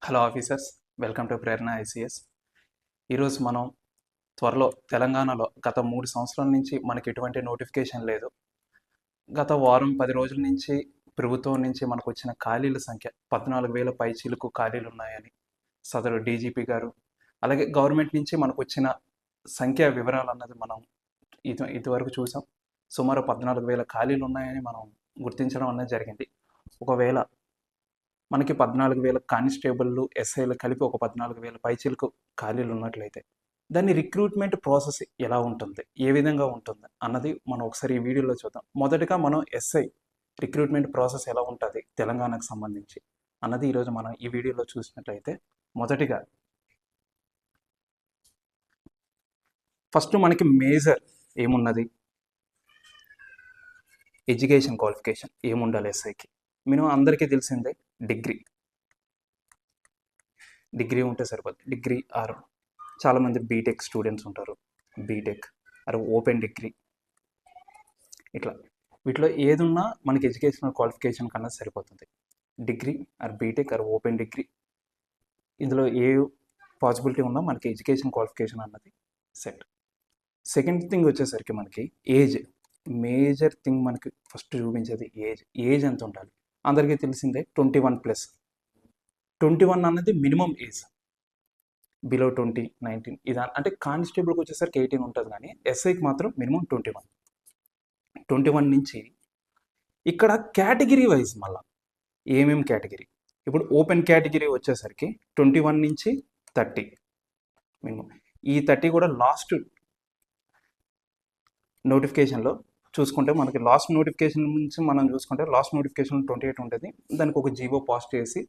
Hello officers, welcome to Prerana ICS. ఈరోజు మనం త్వరలో తెలంగాణలో గత 3 సంవత్సరాల నుంచి మనకి ఎటువంటి నోటిఫికేషన్ లేదు. గత వారం 10 రోజుల నుంచి ప్రభుత్వం నుంచి మనకు వచ్చిన ఖాళీల సంఖ్య 14,000 పైచీలకు ఖాళీలు ఉన్నాయని సదరు డీజీపీ గారు, అలాగే గవర్నమెంట్ నుంచి మనకు వచ్చిన సంఖ్యా వివరాలు అన్నది మనం ఇదివరకు చూసాం. సుమారు 14,000 ఖాళీలు ఉన్నాయని మనం గుర్తించడం అన్నది జరిగింది. ఒకవేళ మనకి 14,000 కానిస్టేబుల్లు, ఎస్ఐలు కలిపి ఒక 14,000 పైచీలకు ఖాళీలు ఉన్నట్లయితే దాని రిక్రూట్మెంట్ ప్రాసెస్ ఎలా ఉంటుంది, ఏ విధంగా ఉంటుంది అన్నది మనం ఒకసారి ఈ వీడియోలో చూద్దాం. మొదటగా మనం ఎస్ఐ రిక్రూట్మెంట్ ప్రాసెస్ ఎలా ఉంటుంది తెలంగాణకు సంబంధించి అన్నది ఈరోజు మనం ఈ వీడియోలో చూసినట్లయితే, మొదటిగా ఫస్ట్ మనకి మేజర్ ఏమున్నది, ఎడ్యుకేషన్ క్వాలిఫికేషన్ ఏముండాలి ఎస్ఐకి. మినిమం అందరికీ తెలిసిందే డిగ్రీ ఉంటే సరిపోతుంది. డిగ్రీ ఆర్ చాలామంది బీటెక్ స్టూడెంట్స్ ఉంటారు, బీటెక్ ఆర్ ఓపెన్ డిగ్రీ, ఇట్లా వీటిలో ఏదున్నా మనకి ఎడ్యుకేషనల్ క్వాలిఫికేషన్ కన్నా సరిపోతుంది. Degree or B Tech or open degree, ఇందులో ఏ పాసిబిలిటీ ఉన్నా మనకి ఎడ్యుకేషన్ క్వాలిఫికేషన్ అన్నది సెట్. సెకండ్ థింగ్ వచ్చేసరికి మనకి ఏజ్, మేజర్ థింగ్ మనకి ఫస్ట్ చూపించేది ఏజ్ ఎంత ఉండాలి. అందరికీ తెలిసిందే 21+. 21 అన్నది మినిమం ఏజ్, బిలో 20, 19 ఇదా అంటే కానిస్టేబుల్కి వచ్చేసరికి 18 ఉంటుంది, కానీ ఎస్ఐకి మాత్రం మినిమం 21 నుంచి ఇక్కడ కేటగిరీ వైజ్ మళ్ళీ ఏమేమి కేటగిరీ. ఇప్పుడు ఓపెన్ కేటగిరీ వచ్చేసరికి 21 నుంచి 30 మినిమం. ఈ 30 కూడా లాస్ట్ నోటిఫికేషన్లో చూసుకుంటే మనకి లాస్ట్ నోటిఫికేషన్ నుంచి మనం చూసుకుంటే లాస్ట్ నోటిఫికేషన్ 28 ఉంటుంది, దానికి ఒక జీవో పాస్ చేసి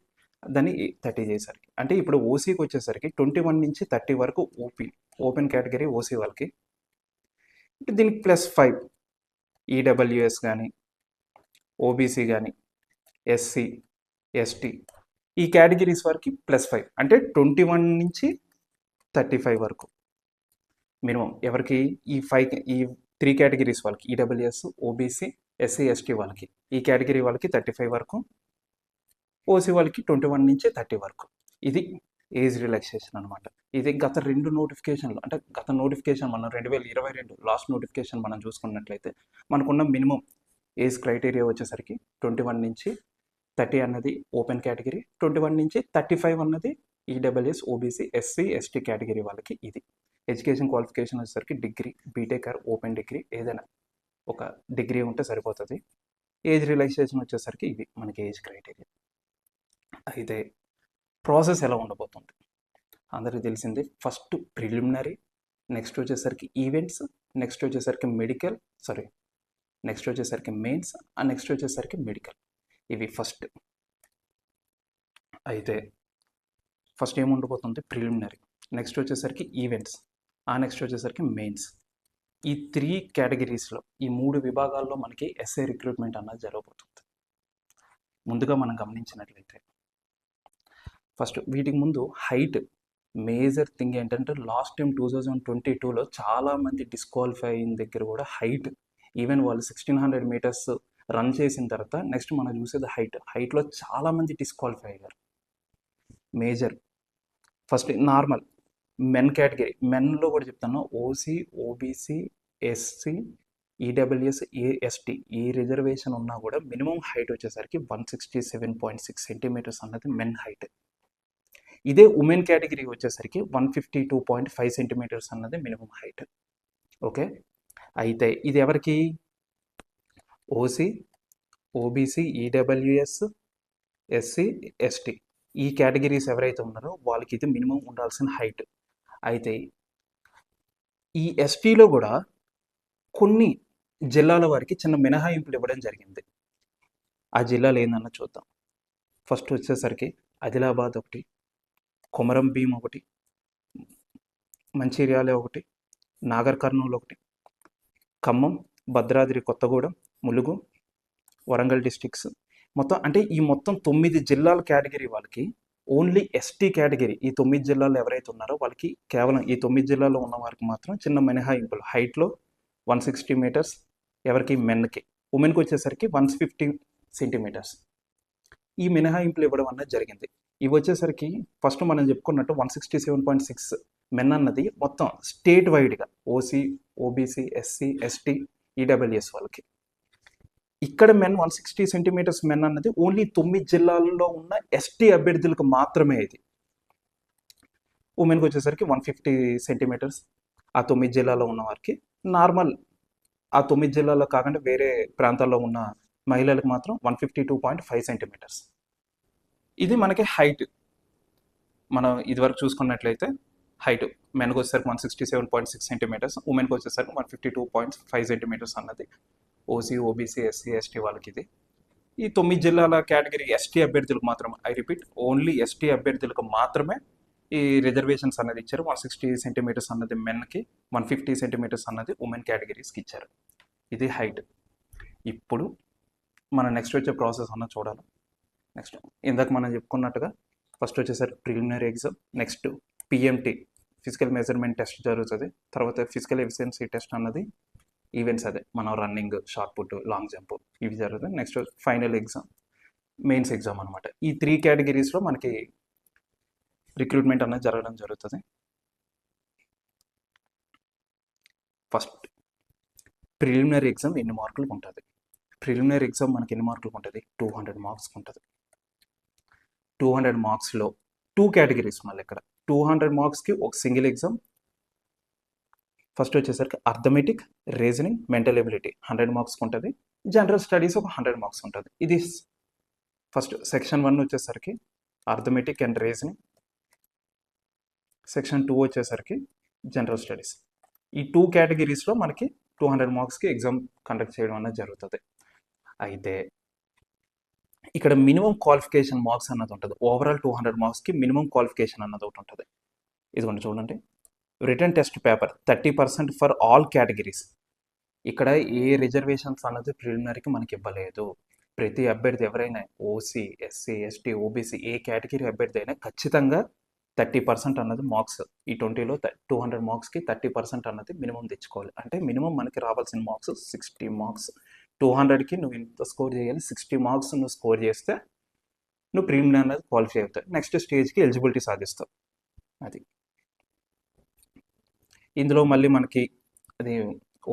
దాన్ని 30 చేసరికి, అంటే ఇప్పుడు ఓసీకి వచ్చేసరికి 21 నుంచి 30 వరకు ఓపెన్ కేటగిరీ ఓసీ వాళ్ళకి. దీనికి +5 ఈడబ్ల్యూఎస్ కానీ, ఓబీసీ కానీ, ఎస్సీ, ఎస్టీ ఈ కేటగిరీస్ వరకు +5, అంటే 21 నుంచి 35 వరకు మినిమం. ఎవరికి ఈ 3 కేటగిరీస్ వాళ్ళకి, ఈడబ్ల్యూఎస్, ఓబీసీ, ఎస్సీ, ఎస్టీ వాళ్ళకి, ఈ కేటగిరీ వాళ్ళకి 35 వరకు, ఓసీ వాళ్ళకి 21 నుంచి 30 వరకు. ఇది ఏజ్ రిలాక్సేషన్ అనమాట. ఇది గత 2 నోటిఫికేషన్లు, అంటే గత నోటిఫికేషన్ మనం 2022 లాస్ట్ నోటిఫికేషన్ మనం చూసుకున్నట్లయితే మనకున్న మినిమం ఏజ్ క్రైటీరియా వచ్చేసరికి 21 నుంచి 30 అన్నది ఓపెన్ కేటగిరీ, 21 నుంచి 35 అన్నది EWS, OBC, SC, ST category వాళ్ళకి. ఇది ఎడ్యుకేషన్ క్వాలిఫికేషన్ వచ్చేసరికి degree, B Tech or open degree ఏదైనా ఒక డిగ్రీ ఉంటే సరిపోతుంది. ఏజ్ రిలాక్సేషన్ వచ్చేసరికి ఇది మనకి ఏజ్ క్రైటీరియా. అయితే ప్రాసెస్ ఎలా ఉండబోతుంది అందరికీ తెలిసింది. ఫస్ట్ ప్రిలిమినరీ, నెక్స్ట్ వచ్చేసరికి ఈవెంట్స్, నెక్స్ట్ వచ్చేసరికి నెక్స్ట్ వచ్చేసరికి మెయిన్స్, నెక్స్ట్ వచ్చేసరికి మెడికల్. ఇవి ఫస్ట్. అయితే ఫస్ట్ ఏముండబోతుంది ప్రిలిమినరీ, నెక్స్ట్ వచ్చేసరికి ఈవెంట్స్, నెక్స్ట్ వచ్చేసరికి మెయిన్స్. ఈ 3 కేటగిరీస్లో, ఈ 3 విభాగాల్లో మనకి ఎస్ఐ రిక్రూట్మెంట్ అన్నది జరగబోతుంది. ముందుగా మనం గమనించినట్లయితే ఫస్ట్ వీటికి ముందు హైట్ మేజర్ థింగ్ ఏంటంటే, లాస్ట్ టైం 2022లో చాలామంది డిస్క్వాలిఫై అయిన దగ్గర కూడా హైట్, ఈవెన్ వాళ్ళు 1600 మీటర్స్ రన్ చేసిన తర్వాత నెక్స్ట్ మనం చూసేది హైట్లో చాలామంది డిస్క్వాలిఫై అయ్యారు. Major first normal men category, మెన్లో కూడా చెప్తాను, OC, OBC, SC, EWS, ST ఈ రిజర్వేషన్ ఉన్నా కూడా మినిమం హైట్ వచ్చేసరికి 167.6 సెంటీమీటర్స్ అన్నది మెన్ హైట్. ఇదే ఉమెన్ కేటగిరీ వచ్చేసరికి 152.5 సెంటీమీటర్స్ అన్నది మినిమం హైట్. ఓకే, అయితే ఇది ఎవరికి, OC, OBC, EWS, SC, ST ఈ కేటగిరీస్ ఎవరైతే ఉన్నారో వాళ్ళకి ఇది మినిమం ఉండాల్సిన హైట్. అయితే ఈ ఎస్టీలో కూడా కొన్ని జిల్లాల వారికి చిన్న మినహాయింపులు ఇవ్వడం జరిగింది. ఆ జిల్లాలు ఏందన్న చూద్దాం. ఫస్ట్ వచ్చేసరికి ఆదిలాబాద్ ఒకటి, కొమరం భీం ఒకటి, మంచిర్యాల ఒకటి, నాగర్ కర్నూలు ఒకటి, ఖమ్మం, భద్రాద్రి కొత్తగూడెం, ములుగు, వరంగల్ డిస్ట్రిక్ట్స్ మొత్తం. అంటే ఈ మొత్తం 9 జిల్లాల కేటగిరీ వాళ్ళకి ఓన్లీ ఎస్టీ కేటగిరీ, ఈ 9 జిల్లాలు ఎవరైతే ఉన్నారో వాళ్ళకి కేవలం ఈ 9 జిల్లాల్లో ఉన్న వారికి మాత్రం చిన్న మినహాయింపులు. హైట్లో 160 మీటర్స్ ఎవరికి, మెన్కి. ఉమెన్కి వచ్చేసరికి 150 సెంటీమీటర్స్ ఈ మినహాయింపులు ఇవ్వడం అన్నది జరిగింది. ఇవి వచ్చేసరికి ఫస్ట్ మనం చెప్పుకున్నట్టు 167.6 మెన్ అన్నది మొత్తం స్టేట్ వైడ్గా OC, OBC, SC, ST, EWS వాళ్ళకి. ఇక్కడ మెన్ 160 సెంటీమీటర్స్ మెన్ అన్నది ఓన్లీ 9 జిల్లాల్లో ఉన్న ఎస్టీ అభ్యర్థులకు మాత్రమే ఇది. ఉమెన్కి వచ్చేసరికి 150 సెంటీమీటర్స్ ఆ 9 జిల్లాలో ఉన్న వారికి. నార్మల్ ఆ 9 జిల్లాలో కాకుండా వేరే ప్రాంతాల్లో ఉన్న మహిళలకు మాత్రం 152.5 సెంటీమీటర్స్. ఇది మనకి హైట్. మనం ఇదివరకు చూసుకున్నట్లయితే హైట్ మెన్కి వచ్చేసరికి 167.6 సెంటీమీటర్స్, ఉమెన్కి వచ్చేసరికి 152.5 సెంటీమీటర్స్ అన్నది ఓసీ, ఓబీసీ, ఎస్సీ, ఎస్టీ వాళ్ళకి ఇది. ఈ 9 జిల్లాల కేటగిరీ ఎస్టీ అభ్యర్థులకు మాత్రం, ఐ రిపీట్, ఓన్లీ ఎస్టీ అభ్యర్థులకు మాత్రమే ఈ రిజర్వేషన్స్ అనేది ఇచ్చారు. 160 సెంటీమీటర్స్ అన్నది మెన్కి, 150 సెంటీమీటర్స్ అన్నది ఉమెన్ కేటగిరీస్కి ఇచ్చారు. ఇది హైట్. ఇప్పుడు మన నెక్స్ట్ వచ్చే ప్రాసెస్ అన్నది చూడాలి. నెక్స్ట్ ఇందాక మనం చెప్పుకున్నట్టుగా ఫస్ట్ వచ్చేసరికి preliminary exam, next PMT physical measurement test జరుగుతుంది, తర్వాత ఫిజికల్ ఎఫిషియన్సీ టెస్ట్ అన్నది ఈవెంట్స్, అదే మనం running, short put, long jump ఇవి జరుగుతుంది. Next final exam, mains exam అనమాట. ఈ 3 కేటగిరీస్లో మనకి రిక్రూట్మెంట్ అనేది జరగడం జరుగుతుంది. ఫస్ట్ ప్రిలిమినరీ ఎగ్జామ్ ఎన్ని మార్కులకు ఉంటుంది? ప్రిలిమినరీ ఎగ్జామ్ మనకి ఎన్ని మార్కులకు ఉంటుంది? 200 మార్క్స్కి ఉంటుంది. 200 మార్క్స్లో 2 కేటగిరీస్ మళ్ళీ ఇక్కడ. 200 మార్క్స్కి ఒక సింగిల్ ఎగ్జామ్. ఫస్ట్ వచ్చేసరికి అర్థమెటిక్, రీజనింగ్, మెంటల్ ఎబిలిటీ 100 మార్క్స్కి ఉంటుంది. జనరల్ స్టడీస్ ఒక 100 మార్క్స్ ఉంటుంది. ఇది ఫస్ట్. సెక్షన్ 1 వచ్చేసరికి అర్థమెటిక్ అండ్ రీజనింగ్. సెక్షన్ 2 వచ్చేసరికి జనరల్ స్టడీస్. ఈ 2 కేటగిరీస్లో మనకి 200 మార్క్స్కి ఎగ్జామ్ కండక్ట్ చేయడం అనేది జరుగుతుంది. అయితే ఇక్కడ మినిమం క్వాలిఫికేషన్ మార్క్స్ అన్నది ఉంటుంది. ఓవరాల్ 200 మార్క్స్కి మినిమం క్వాలిఫికేషన్ అన్నది ఒకటి ఉంటుంది. ఇదిగోండి చూడండి, return test paper 30% for all categories. ఇక్కడ ఏ రిజర్వేషన్స్ అన్నది ప్రిలిమినరీకి మనకి ఇవ్వలేదు. ప్రతి అభ్యర్థి ఎవరైనా ఓసీ, ఎస్సీ, ఎస్టీ, ఓబీసీ ఏ కేటగిరీ అభ్యర్థి అయినా ఖచ్చితంగా 30% అన్నది మార్క్స్. ఈ 20లో 200 మార్క్స్కి 30% అన్నది మినిమం తెచ్చుకోవాలి. అంటే మినిమం మనకి రావాల్సిన మార్క్స్ 60 మార్క్స్. 200కి నువ్వు ఇంత స్కోర్ చేయాలి. 60 మార్క్స్ నువ్వు స్కోర్ చేస్తే నువ్వు ప్రిలిమినరీ అనేది క్వాలిఫై అవుతావు. నెక్స్ట్ స్టేజ్కి ఎలిజిబిలిటీ సాధిస్తావు. అది ఇందులో మళ్ళీ మనకి అది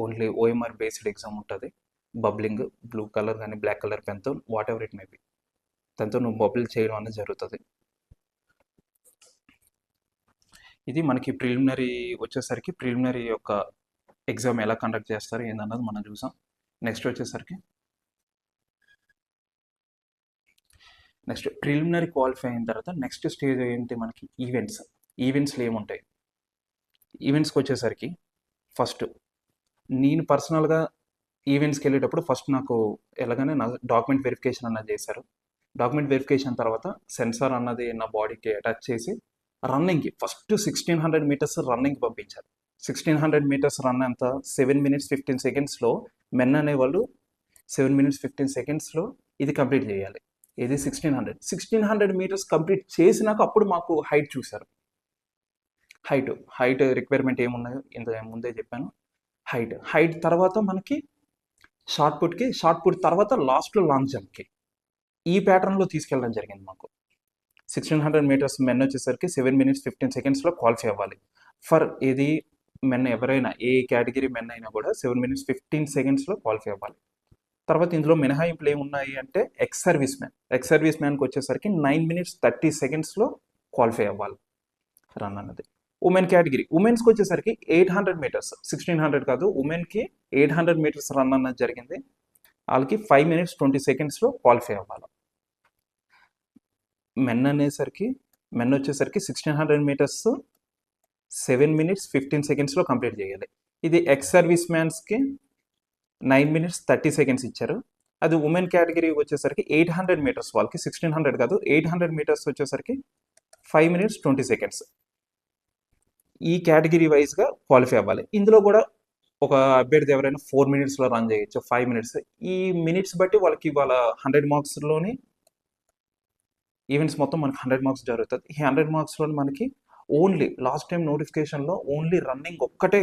ఓన్లీ ఓఎంఆర్ బేస్డ్ ఎగ్జామ్ ఉంటుంది. బబ్లింగ్, బ్లూ కలర్ కానీ బ్లాక్ కలర్ పెన్తో, whatever it may be, దాంతో నువ్వు బబుల్ చేయడం అనేది జరుగుతుంది. ఇది మనకి ప్రిలిమినరీ వచ్చేసరికి ప్రిలిమినరీ యొక్క ఎగ్జామ్ ఎలా కండక్ట్ చేస్తారు ఏందన్నది మనం చూసాం. నెక్స్ట్ వచ్చేసరికి నెక్స్ట్ ప్రిలిమినరీ క్వాలిఫై అయిన తర్వాత నెక్స్ట్ స్టేజ్ ఏంటి మనకి? ఈవెంట్స్. ఈవెంట్స్లో ఏముంటాయి? ఈవెంట్స్కి వచ్చేసరికి ఫస్ట్ నేను పర్సనల్గా ఈవెంట్స్కి వెళ్ళేటప్పుడు ఫస్ట్ నాకు ఎలాగనే నా డాక్యుమెంట్ వెరిఫికేషన్ అన్నది చేశారు. డాక్యుమెంట్ వెరిఫికేషన్ తర్వాత సెన్సార్ అన్నది నా బాడీకి అటాచ్ చేసి రన్నింగ్కి ఫస్ట్ 1600 మీటర్స్ రన్నింగ్కి పంపించారు. 1600 మీటర్స్ రన్ అంతా 7 minutes 15 secondsలో మెన్ అనేవాళ్ళు 7 minutes 15 secondsలో ఇది కంప్లీట్ చేయాలి. ఇది 1600 మీటర్స్ కంప్లీట్ చేసినాక అప్పుడు మాకు హైట్ చూశారు. హైట్ రిక్వైర్మెంట్ ఏమున్నాయో ఇంత ముందే చెప్పాను. హైట్ తర్వాత మనకి షార్ట్ పుట్ తర్వాత లాస్ట్లో లాంగ్ జంప్కి ఈ ప్యాటర్న్లో తీసుకెళ్ళడం జరిగింది మాకు. 1600 మీటర్స్ మెన్ వచ్చేసరికి 7 minutes 15 secondsలో క్వాలిఫై అవ్వాలి. ఫర్ ఇది మెన్ ఎవరైనా ఏ కేటగిరీ మెన్ అయినా కూడా 7 minutes 15 secondsలో క్వాలిఫై అవ్వాలి. తర్వాత ఇందులో మినహాయింపులు ఏమున్నాయి అంటే ఎక్స్ సర్వీస్ మ్యాన్కి వచ్చేసరికి 9 minutes 30 secondsలో క్వాలిఫై అవ్వాలి రన్ అన్నది. ఉమెన్ కేటగిరీ, ఉమెన్స్కి వచ్చేసరికి 800 మీటర్స్, 1600 కాదు, ఉమెన్కి 800 మీటర్స్ రన్ అన్నది జరిగింది. వాళ్ళకి 5 minutes 20 secondsలో క్వాలిఫై అవ్వాలి. మెన్ వచ్చేసరికి 1600 మీటర్స్ 7 minutes 15 secondsలో కంప్లీట్ చేయాలి. ఇది ఎక్స్ సర్వీస్ మ్యాన్స్కి 9 minutes 30 seconds ఇచ్చారు. అది ఉమెన్ కేటగిరీ వచ్చేసరికి 800 మీటర్స్ వాళ్ళకి 1600 కాదు 800 మీటర్స్ వచ్చేసరికి 5 minutes 20 seconds. ఈ కేటగిరీ వైజ్గా క్వాలిఫై అవ్వాలి. ఇందులో కూడా ఒక అభ్యర్థి ఎవరైనా 4 minutesలో రన్ చేయొచ్చు, 5 minutes. ఈ మినిట్స్ బట్టి వాళ్ళకి వాళ్ళ 100 మార్క్స్లోని ఈవెంట్స్ మొత్తం మనకి 100 మార్క్స్ జరుగుతుంది. ఈ 100 మార్క్స్లో మనకి ఓన్లీ లాస్ట్ టైం నోటిఫికేషన్లో ఓన్లీ రన్నింగ్ ఒక్కటే,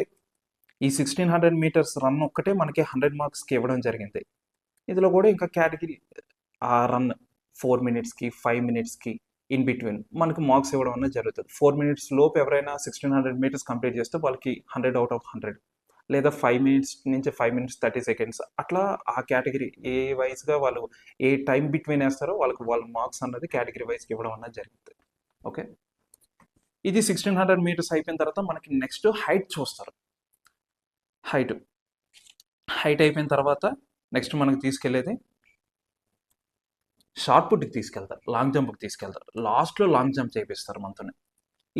ఈ 1600 మీటర్స్ రన్ ఒక్కటే మనకి 100 మార్క్స్కి ఇవ్వడం జరిగింది. ఇందులో కూడా ఇంకా కేటగిరీ ఆ రన్ 4 minutesకి 5 minutesకి ఇన్ బిట్వీన్ మనకు మార్క్స్ ఇవ్వడం అనేది జరుగుతుంది. 4 మినిట్స్ లోపు ఎవరైనా 1600 మీటర్స్ కంప్లీట్ చేస్తే వాళ్ళకి 100 అవుట్ ఆఫ్ 100, లేదా 5 మినిట్స్ నుంచి 5 మినిట్స్ 30 సెకండ్స్ అట్లా ఆ కేటగిరీ ఏ వైజ్గా వాళ్ళు ఏ టైం బిట్వీన్ వేస్తారో వాళ్ళ మార్క్స్ అన్నది కేటగిరీ వైజ్కి ఇవ్వడం అన్నది జరుగుతుంది. ఓకే, ఇది 1600 మీటర్స్ అయిపోయిన తర్వాత మనకి నెక్స్ట్ హైట్ చూస్తారు. హైట్ అయిపోయిన తర్వాత నెక్స్ట్ మనకి తీసుకెళ్లేది షార్ట్ పుట్కి తీసుకెళ్తారు, లాంగ్ జంప్కి తీసుకెళ్తారు. లాస్ట్లో లాంగ్ జంప్ చేపిస్తారు మనతోనే.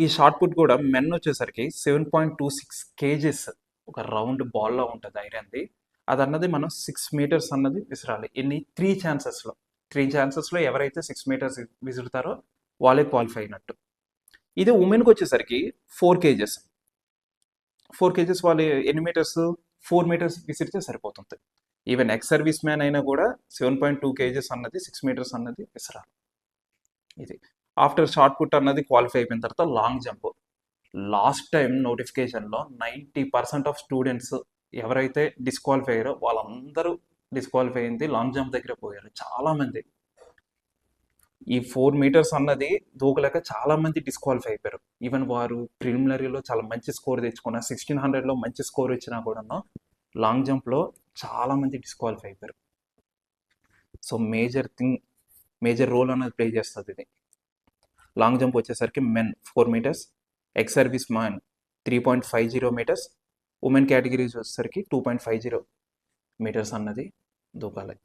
ఈ షార్ట్ పుట్ కూడా మెన్ వచ్చేసరికి 7.26 కేజెస్ ఒక రౌండ్ బాల్లో ఉంటుంది ఐరన్ది. అది అన్నది మనం 6 మీటర్స్ అన్నది విసిరాలి. ఎన్ని 3 ఛాన్సెస్లో ఎవరైతే 6 మీటర్స్ విసురుతారో వాళ్ళే క్వాలిఫై అయినట్టు. ఇది ఉమెన్కి వచ్చేసరికి 4 కేజెస్ వాళ్ళు ఎన్ని మీటర్స్ 4 మీటర్స్ విసిరితే సరిపోతుంది. ఈవెన్ ఎక్స్ సర్వీస్ మ్యాన్ అయినా కూడా 7.2 కేజెస్ అన్నది 6 మీటర్స్ అన్నది విసరాలి. ఇది ఆఫ్టర్ షార్ట్ పుట్ అన్నది క్వాలిఫై అయిపోయిన తర్వాత లాంగ్ జంప్. లాస్ట్ టైం నోటిఫికేషన్లో 90% ఆఫ్ స్టూడెంట్స్ ఎవరైతే డిస్క్వాలిఫై అయ్యారో వాళ్ళందరూ డిస్క్వాలిఫై అయింది లాంగ్ జంప్ దగ్గర పోయారు చాలామంది. ఈ 4 మీటర్స్ అన్నది దూకలేక చాలామంది డిస్క్వాలిఫై అయిపోయారు. ఈవెన్ వారు ప్రిలిమినరీలో చాలా మంచి స్కోర్ తెచ్చుకున్న 1600లో మంచి స్కోర్ వచ్చినా కూడా లాంగ్ జంప్లో చాలామంది డిస్క్వాలిఫై అయిపోయారు. సో మేజర్ రోల్ అనేది ప్లే చేస్తుంది ఇది. లాంగ్ జంప్ వచ్చేసరికి men 4 metres, ex service man 3.50 metres, women categories వచ్చేసరికి 2.50 మీటర్స్ అన్నది దూకాలి.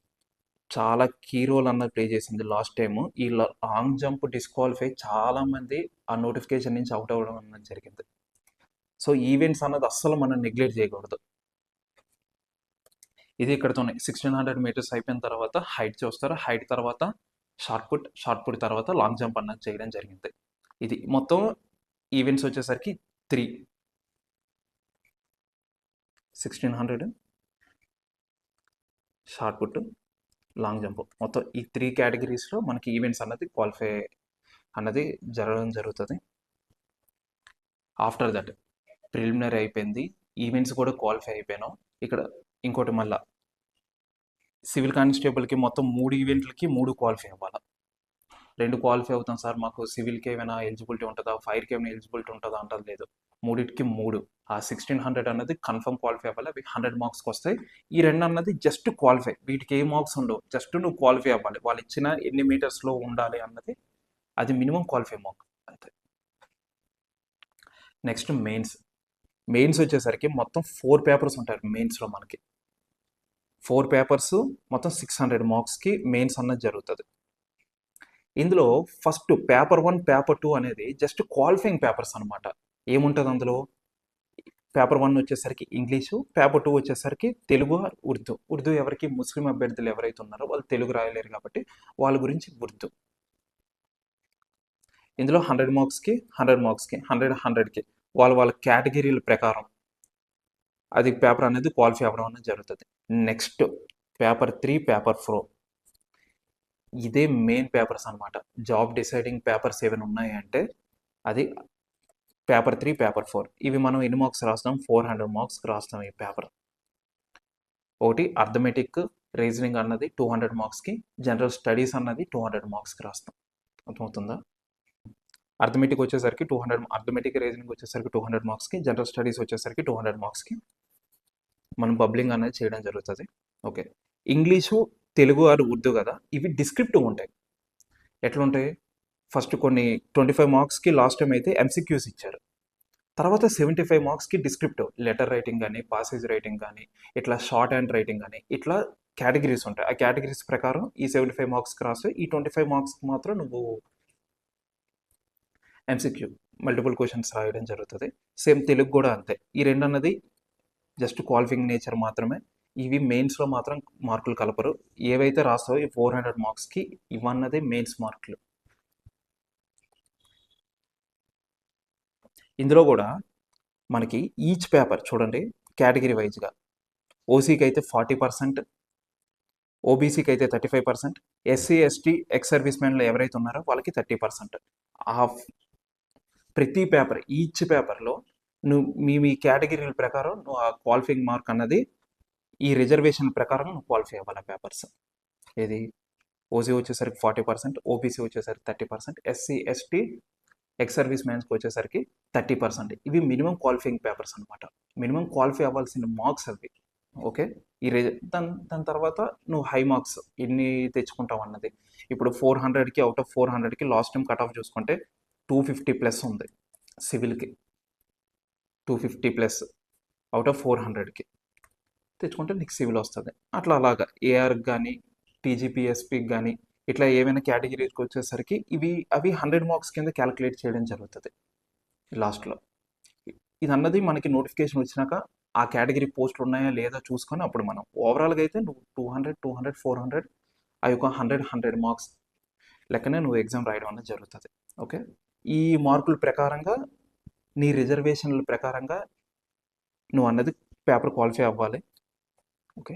చాలా కీ రోల్ అన్నది ప్లే చేసింది లాస్ట్ టైము. ఈ లాంగ్ జంప్ డిస్క్వాలిఫై చాలామంది ఆ నోటిఫికేషన్ నుంచి అవుట్ అవ్వడం అన్నది జరిగింది. సో ఈవెంట్స్ అన్నది అస్సలు మనం నెగ్లెక్ట్ చేయకూడదు. ఇది ఇక్కడతోనే 1600 మీటర్స్ అయిపోయిన తర్వాత హైట్ చూస్తారు. హైట్ తర్వాత షార్ట్ పుట్ తర్వాత లాంగ్ జంప్ అన్నది చేయడం జరిగింది. ఇది మొత్తం ఈవెంట్స్ వచ్చేసరికి 3, 1600, షార్ట్ పుట్, లాంగ్ జంప్, మొత్తం ఈ 3 కేటగిరీస్లో మనకి ఈవెంట్స్ అన్నది క్వాలిఫై అన్నది జరగడం జరుగుతుంది. ఆఫ్టర్ దట్ ప్రిలిమినరీ అయిపోయింది, ఈవెంట్స్ కూడా క్వాలిఫై అయిపోయినాం. ఇక్కడ ఇంకోటి మళ్ళా సివిల్ కానిస్టేబుల్కి మొత్తం 3 ఈవెంట్లకి 3 క్వాలిఫై అవ్వాలి. 2 క్వాలిఫై అవుతాం సార్, మాకు సివిల్కి ఏమైనా ఎలిజిబిలిటీ ఉంటుందా, ఫైర్కి ఏమైనా ఎలిజిబిలిటీ ఉంటుందా అంటారు. లేదు, 3కి 3. ఆ 1600 అన్నది కన్ఫర్మ్ క్వాలిఫై అవ్వాలి. అవి 100 మార్క్స్కి వస్తాయి. ఈ 2 అన్నది జస్ట్ క్వాలిఫై, వీటికి ఏ మార్క్స్ ఉండవు, జస్ట్ నువ్వు క్వాలిఫై అవ్వాలి. వాళ్ళు ఇచ్చిన ఎన్ని మీటర్స్లో ఉండాలి అన్నది అది మినిమం క్వాలిఫై మార్క్ అంతే. నెక్స్ట్ మెయిన్స్ వచ్చేసరికి మొత్తం 4 పేపర్స్ ఉంటాయి మెయిన్స్లో. మనకి 4 పేపర్స్ మొత్తం 600 మార్క్స్కి మెయిన్స్ అన్నది జరుగుతుంది. ఇందులో ఫస్ట్ పేపర్ 1, పేపర్ 2 అనేది జస్ట్ క్వాలిఫైయింగ్ పేపర్స్ అనమాట. ఏముంటుంది అందులో, పేపర్ 1 వచ్చేసరికి ఇంగ్లీషు, పేపర్ 2 వచ్చేసరికి తెలుగు, ఉర్దూ ఎవరికి ముస్లిం అభ్యర్థులు ఎవరైతే ఉన్నారో వాళ్ళు తెలుగు రాయలేరు కాబట్టి వాళ్ళ గురించి ఉర్దూ. ఇందులో 100 మార్క్స్కి 100కి వాళ్ళ కేటగిరీల ప్రకారం అది పేపర్ అనేది క్వాలిఫై అవ్వడం అనేది జరుగుతుంది. నెక్స్ట్ పేపర్ 3, పేపర్ 4 ఇదే మెయిన్ పేపర్స్ అనమాట. జాబ్ డిసైడింగ్ పేపర్స్ ఏమైనా ఉన్నాయి అంటే అది పేపర్ 3, పేపర్ 4. ఇవి మనం ఎన్ని మార్క్స్ రాస్తాం, 400 మార్క్స్కి రాస్తాం ఈ పేపర్. ఒకటి అర్థమెటిక్ రీజనింగ్ అన్నది 200 మార్క్స్కి, జనరల్ స్టడీస్ అన్నది 200 మార్క్స్కి రాస్తాం. అర్థమవుతుందా? అర్థమెటిక్ వచ్చేసరికి 200, అర్థమెటిక్ రీజనింగ్ వచ్చేసరికి 200 మార్క్స్కి, జనరల్ స్టడీస్ వచ్చేసరికి 200 మార్క్స్కి మనం బబ్లింగ్ అనేది చేయడం జరుగుతుంది. Okay, English, Telugu or Urdu కదా, ఇవి డిస్క్రిప్టివ్ ఉంటాయి. ఎట్లుంటాయి, ఫస్ట్ కొన్ని 25 మార్క్స్కి లాస్ట్ టైం అయితే ఎంసీక్యూస్ ఇచ్చారు. తర్వాత 75 మార్క్స్కి డిస్క్రిప్టివ్, లెటర్ రైటింగ్ కానీ, పాసేజ్ రైటింగ్ కానీ, ఇట్లా షార్ట్ హ్యాండ్ రైటింగ్ కానీ, ఇట్లా కేటగిరీస్ ఉంటాయి. ఆ కేటగిరీస్ ప్రకారం ఈ 75 మార్క్స్కి రాస్తే ఈ 25 మార్క్స్కి మాత్రం నువ్వు ఎంసీక్యూ మల్టిపుల్ క్వశ్చన్స్ రాయడం జరుగుతుంది. సేమ్ తెలుగు కూడా అంతే. ఈ 2 అన్నది జస్ట్ క్వాలిఫైయింగ్ నేచర్ మాత్రమే. ఇవి మెయిన్స్లో మాత్రం మార్కులు కలపరు. ఏవైతే రాస్తావో ఈ 400 మార్క్స్కి ఇవన్నది మెయిన్స్ మార్కులు. ఇందులో కూడా మనకి ఈచ్ పేపర్ చూడండి కేటగిరీ వైజ్గా, ఓసీకి అయితే 40%, ఓబీసీకి అయితే 35%, ఎస్సీ ఎస్టీ ఎక్స్ సర్వీస్ మెన్లు ఎవరైతే ఉన్నారో వాళ్ళకి 30%. ఆ ప్రతి పేపర్ ఈచ్ పేపర్లో నువ్వు మీ కేటగిరీల ప్రకారం నువ్వు ఆ క్వాలిఫైయింగ్ మార్క్ అన్నది ఈ రిజర్వేషన్ ప్రకారం నువ్వు క్వాలిఫై అవ్వాలి పేపర్స్. ఏది ఓసీ వచ్చేసరికి 40%, ఓబీసీ వచ్చేసరికి 30%, ఎస్సీ ఎస్టీ ఎక్స్ సర్వీస్ మ్యాన్స్కి వచ్చేసరికి 30%. ఇవి మినిమం క్వాలిఫైయింగ్ పేపర్స్ అనమాట. మినిమం క్వాలిఫై అవ్వాల్సిన మార్క్స్ అవి. ఓకే, దాని తర్వాత నువ్వు హై మార్క్స్ ఎన్ని తెచ్చుకుంటావు అన్నది. ఇప్పుడు 400కి అవుట్ ఆఫ్ 400కి లాస్ట్ టైం కట్ ఆఫ్ చూసుకుంటే 250+ ఉంది సివిల్కి. 250+ అవుట్ ఆఫ్ 400కి తెచ్చుకుంటే నీకు సివిల్ వస్తుంది. అలాగా ఏఆర్కి కానీ టీజీపీఎస్పీకి కానీ ఇట్లా ఏమైనా కేటగిరీకి వచ్చేసరికి అవి 100 మార్క్స్ కింద క్యాలిక్యులేట్ చేయడం జరుగుతుంది లాస్ట్లో. ఇది అన్నది మనకి నోటిఫికేషన్ వచ్చినాక ఆ కేటగిరీ పోస్టులు ఉన్నాయా లేదా చూసుకొని అప్పుడు మనం ఓవరాల్గా అయితే నువ్వు 200, 400 ఆ యొక్క 100 మార్క్స్ లెక్కనే నువ్వు ఎగ్జామ్ రాయడం అనేది జరుగుతుంది. ఓకే, ఈ మార్కుల ప్రకారంగా నీ రిజర్వేషన్ల ప్రకారంగా నువ్వు అన్నది పేపర్ క్వాలిఫై అవ్వాలి. ఓకే,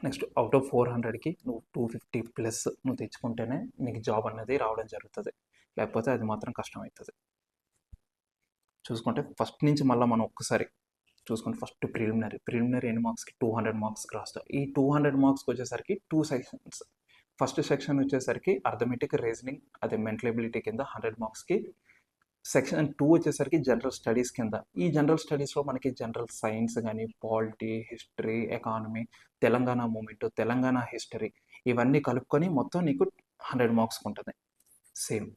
నెక్స్ట్ అవుట్ ఆఫ్ 400కి నువ్వు 250+ నువ్వు తెచ్చుకుంటేనే నీకు జాబ్ అనేది రావడం జరుగుతుంది. లేకపోతే అది మాత్రం కష్టం అవుతుంది. చూసుకుంటే ఫస్ట్ నుంచి మళ్ళీ మనం ఒక్కసారి చూసుకుంటే ఫస్ట్ ప్రిలిమినరీ ఎన్ని మార్క్స్కి 200 మార్క్స్కి రాస్తాం. ఈ 200 మార్క్స్కి వచ్చేసరికి 2 సెక్షన్స్. ఫస్ట్ సెక్షన్ వచ్చేసరికి అర్థమెటిక్, రీజనింగ్, అదే మెంటల్ ఎబిలిటీ కింద 100 మార్క్స్కి. సెక్షన్ 2 వచ్చేసరికి జనరల్ స్టడీస్ కింద. ఈ జనరల్ స్టడీస్లో మనకి జనరల్ సైన్స్ కానీ, polity, history, economy, Telangana movement, Telangana history ఇవన్నీ కలుపుకొని మొత్తం నీకు 100 మార్క్స్కి ఉంటుంది. సేమ్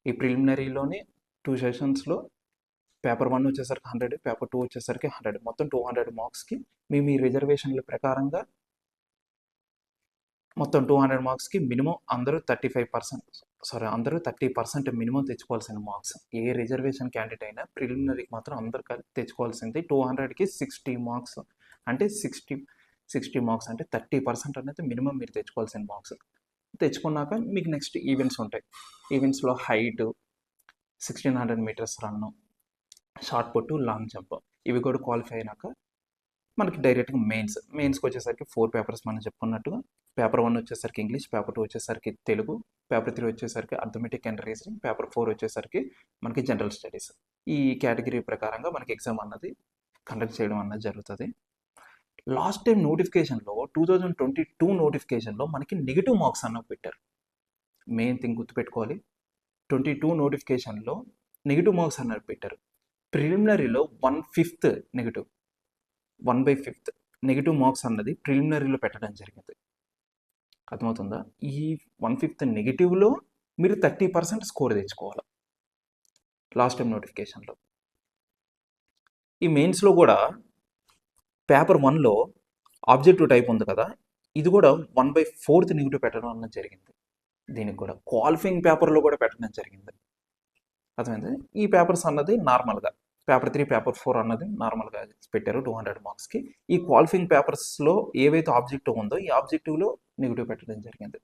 ఈ ప్రిలిమినరీలోని 2 సెషన్స్లో పేపర్ 1 వచ్చేసరికి 100, పేపర్ 2 వచ్చేసరికి 100, మొత్తం 200 మార్క్స్కి మీ రిజర్వేషన్ల ప్రకారంగా మొత్తం 200 మార్క్స్కి మినిమం అందరూ 30% మినిమం తెచ్చుకోవాల్సిన మార్క్స్. ఏ రిజర్వేషన్ క్యాండిడేట్ అయినా ప్రిలిమినరీకి మాత్రం అందరు తెచ్చుకోవాల్సింది 200కి 60 మార్క్స్. అంటే 60 మార్క్స్ అంటే 30% అనేది మినిమం మీరు తెచ్చుకోవాల్సిన మార్క్స్. తెచ్చుకున్నాక మీకు నెక్స్ట్ ఈవెంట్స్ ఉంటాయి. ఈవెంట్స్లో height, 1600 metres run, shot put, long jump ఇవి కూడా క్వాలిఫై అయినాక మనకి డైరెక్ట్గా మెయిన్స్కి వచ్చేసరికి 4 పేపర్స్ మనం చెప్పుకున్నట్టుగా. పేపర్ 1 వచ్చేసరికి ఇంగ్లీష్, పేపర్ 2 వచ్చేసరికి తెలుగు, పేపర్ 3 వచ్చేసరికి అర్థమెటిక్ అండ్ రీజనింగ్, పేపర్ 4 వచ్చేసరికి మనకి జనరల్ స్టడీస్. ఈ కేటగిరీ ప్రకారంగా మనకి ఎగ్జామ్ అన్నది కండక్ట్ చేయడం అన్నది జరుగుతుంది. లాస్ట్ టైం నోటిఫికేషన్లో 2022 నోటిఫికేషన్లో మనకి నెగిటివ్ మార్క్స్ అన్నవి పెట్టారు. మెయిన్ థింగ్ గుర్తుపెట్టుకోవాలి, 22 నోటిఫికేషన్లో నెగిటివ్ మార్క్స్ అన్నది పెట్టారు. ప్రిలిమినరీలో 1/5 నెగిటివ్, 1/5 నెగిటివ్ మార్క్స్ అన్నది ప్రిలిమినరీలో పెట్టడం జరిగింది. అర్థమవుతుందా? ఈ 1/5 నెగిటివ్లో మీరు 30% స్కోర్ తెచ్చుకోవాలి లాస్ట్ టైం నోటిఫికేషన్లో. ఈ మెయిన్స్లో కూడా పేపర్ 1లో ఆబ్జెక్టివ్ టైప్ ఉంది కదా, ఇది కూడా 1/4 నెగిటివ్ పెట్టడం అన్నది జరిగింది. దీనికి కూడా క్వాలిఫైయింగ్ పేపర్లో కూడా పెట్టడం జరిగింది. అర్థమైంది? ఈ పేపర్స్ అన్నది నార్మల్గా పేపర్ 3, పేపర్ 4 అన్నది నార్మల్గా పెట్టారు 200 మార్క్స్కి. ఈ క్వాలిఫైయింగ్ పేపర్స్లో ఏవైతే ఆబ్జెక్టివ్ ఉందో ఈ ఆబ్జెక్టివ్లో నెగిటివ్ పెట్టడం జరిగింది.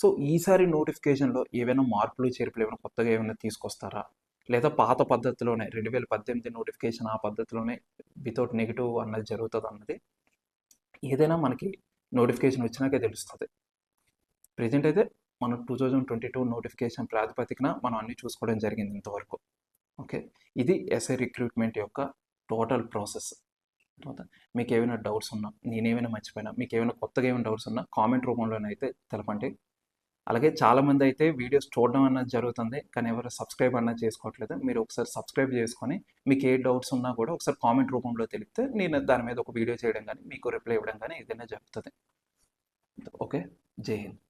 సో ఈసారి నోటిఫికేషన్లో ఏవైనా మార్పులు చేర్పులు ఏమైనా కొత్తగా ఏమైనా తీసుకొస్తారా, లేదా పాత పద్ధతిలోనే 2018 నోటిఫికేషన్ ఆ పద్ధతిలోనే వితౌట్ నెగిటివ్ అన్నది జరుగుతుంది అన్నది ఏదైనా మనకి నోటిఫికేషన్ వచ్చినాకే తెలుస్తుంది. ప్రెజెంట్ అయితే మనం 2022 నోటిఫికేషన్ ప్రాతిపదికన మనం అన్నీ చూసుకోవడం జరిగింది ఇంతవరకు. ఓకే, ఇది ఎస్ఐ రిక్రూట్మెంట్ యొక్క టోటల్ ప్రాసెస్. మీకు ఏమైనా డౌట్స్ ఉన్నా, నేనేమైనా మర్చిపోయినా, మీకు ఏమైనా కొత్తగా ఏమైనా డౌట్స్ ఉన్నా కామెంట్ రూపంలోనైతే తెలపండి. అలాగే చాలామంది అయితే వీడియోస్ చూడడం అన్నది జరుగుతుంది, కానీ ఎవరు సబ్స్క్రైబ్ అన్నది చేసుకోవట్లేదు. మీరు ఒకసారి సబ్స్క్రైబ్ చేసుకొని మీకు ఏ డౌట్స్ ఉన్నా కూడా ఒకసారి కామెంట్ రూపంలో తెలిపితే నేను దాని మీద ఒక వీడియో చేయడం కానీ మీకు రిప్లై ఇవ్వడం కానీ ఏదైనా జరుగుతుంది. ఓకే, జై హింద్.